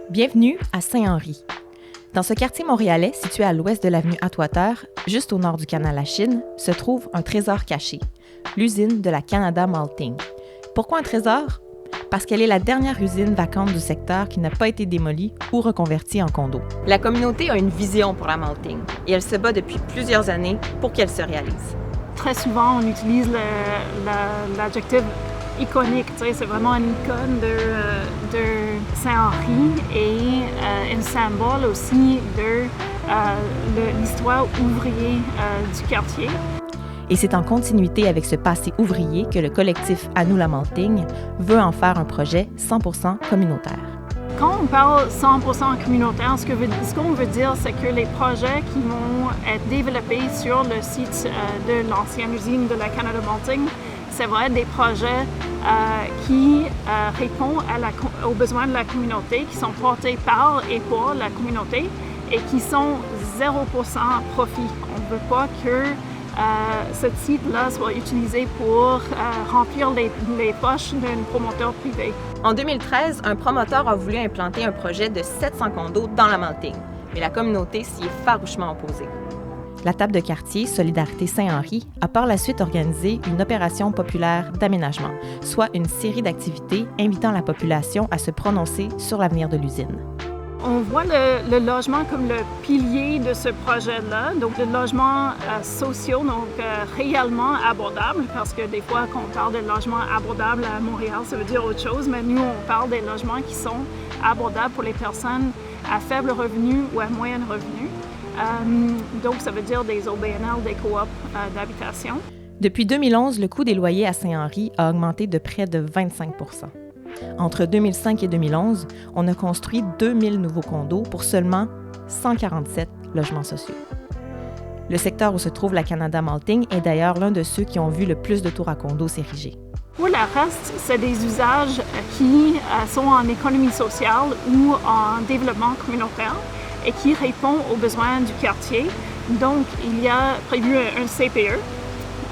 Bienvenue à Saint-Henri. Dans ce quartier montréalais situé à l'ouest de l'avenue Atwater, juste au nord du canal La Chine, se trouve un trésor caché, l'usine de la Canada Malting. Pourquoi un trésor? Parce qu'elle est la dernière usine vacante du secteur qui n'a pas été démolie ou reconvertie en condo. La communauté a une vision pour la Malting et elle se bat depuis plusieurs années pour qu'elle se réalise. Très souvent, on utilise l'adjectif iconique. C'est vraiment une icône de Saint-Henri et un symbole aussi de l'histoire ouvrière du quartier. Et c'est en continuité avec ce passé ouvrier que le collectif À nous la Malting veut en faire un projet 100% communautaire. Quand on parle 100% communautaire, ce qu'on veut dire, c'est que les projets qui vont être développés sur le site de l'ancienne usine de la Canada Malting, c'est vrai des projets qui répondent aux besoins de la communauté, qui sont portés par et pour la communauté et qui sont 0% profit. On ne veut pas que ce site-là soit utilisé pour remplir les poches d'un promoteur privé. En 2013, un promoteur a voulu implanter un projet de 700 condos dans la Malting, mais la communauté s'y est farouchement opposée. La table de quartier Solidarité Saint-Henri a par la suite organisé une opération populaire d'aménagement, soit une série d'activités invitant la population à se prononcer sur l'avenir de l'usine. On voit le logement comme le pilier de ce projet-là, donc le logement social, donc réellement abordable, parce que des fois, quand on parle de logement abordable à Montréal, ça veut dire autre chose, mais nous, on parle des logements qui sont abordables pour les personnes à faible revenu ou à moyen revenu. Donc, ça veut dire des OBNL, des coops d'habitation. Depuis 2011, le coût des loyers à Saint-Henri a augmenté de près de 25 %. Entre 2005 et 2011, on a construit 2000 nouveaux condos pour seulement 147 logements sociaux. Le secteur où se trouve la Canada Malting est d'ailleurs l'un de ceux qui ont vu le plus de tours à condos s'ériger. Pour le reste, c'est des usages qui sont en économie sociale ou en développement communautaire et qui répondent aux besoins du quartier. Donc, il y a prévu un CPE,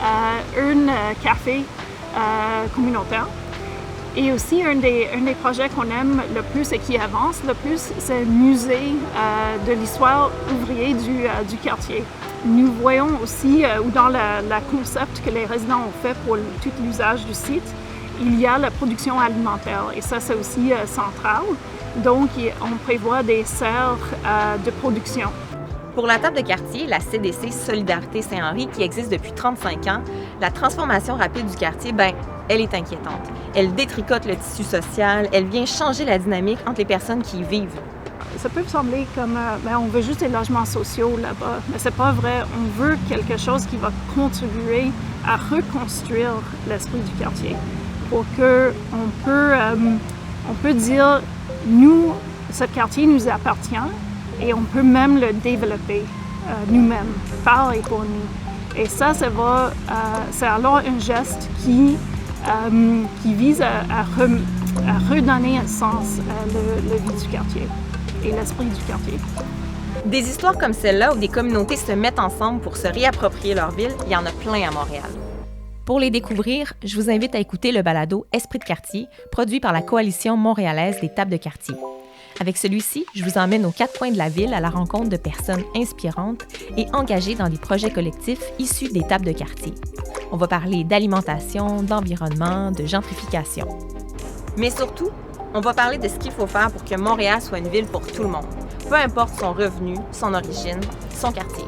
un café communautaire. Et aussi, un des projets qu'on aime le plus et qui avance le plus, c'est le musée de l'histoire ouvrière du quartier. Nous voyons aussi, ou dans la concept que les résidents ont fait pour tout l'usage du site, il y a la production alimentaire et ça, c'est aussi central. Donc, on prévoit des serres de production. Pour la table de quartier, la CDC Solidarité Saint-Henri, qui existe depuis 35 ans, la transformation rapide du quartier, elle est inquiétante. Elle détricote le tissu social, elle vient changer la dynamique entre les personnes qui y vivent. Ça peut sembler comme on veut juste des logements sociaux là-bas, mais c'est pas vrai. On veut quelque chose qui va contribuer à reconstruire l'esprit du quartier pour que on peut dire nous, ce quartier nous appartient et on peut même le développer nous-mêmes, par et pour nous. Et ça c'est alors un geste qui vise à redonner un sens à la vie du quartier et l'esprit du quartier. Des histoires comme celle-là où des communautés se mettent ensemble pour se réapproprier leur ville, il y en a plein à Montréal. Pour les découvrir, je vous invite à écouter le balado Esprit de quartier, produit par la Coalition montréalaise des tables de quartier. Avec celui-ci, je vous emmène aux 4 coins de la ville à la rencontre de personnes inspirantes et engagées dans des projets collectifs issus des tables de quartier. On va parler d'alimentation, d'environnement, de gentrification. Mais surtout, on va parler de ce qu'il faut faire pour que Montréal soit une ville pour tout le monde, peu importe son revenu, son origine, son quartier.